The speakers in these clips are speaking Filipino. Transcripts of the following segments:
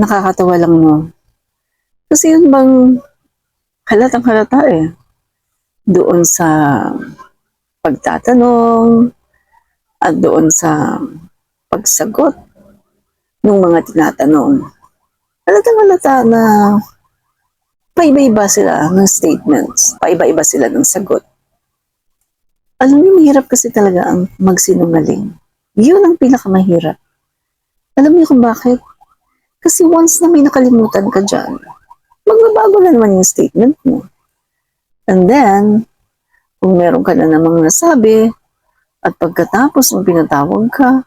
Nakakatawa lang 'no, kasi yun bang halatang-halata, doon sa pagtatanong at doon sa pagsagot ng mga tinatanong. Halatang-halata na paiba-iba sila ng statements, paiba-iba sila ng sagot. Alam niyo mahirap kasi talaga ang magsinungaling. Yun ang pinakamahirap. Alam niyo kung bakit? Kasi once na may nakalimutan ka diyan, magbabago na naman yung statement mo. And then, kung meron ka na namang nasabi at pagkatapos mo pinatawag ka,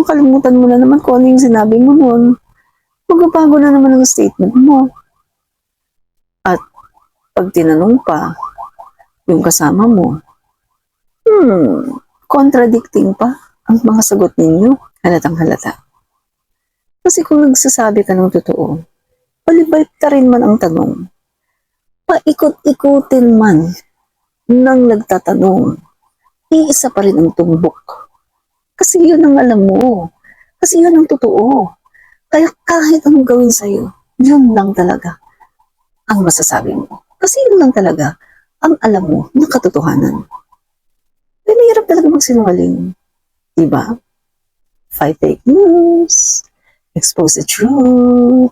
makalimutan mo na naman kung ano yung sinabi mo nun, magbabago na naman ang statement mo. At pag tinanong pa yung kasama mo, contradicting pa ang mga sagot ninyo, halatang-halata. Kasi kung nagsasabi ka ng totoo, palibay ka rin man ang tanong, paikot-ikutin man ng nagtatanong, iisa pa rin ang tumbok. Kasi yun ang alam mo. Kasi yun ang totoo. Kaya kahit anong gawin sa'yo, yun lang talaga ang masasabi mo. Kasi yun lang talaga ang alam mo ng katotohanan. Kaya mahirap talaga magsinungaling. Diba? Fight fake news. Expose the truth.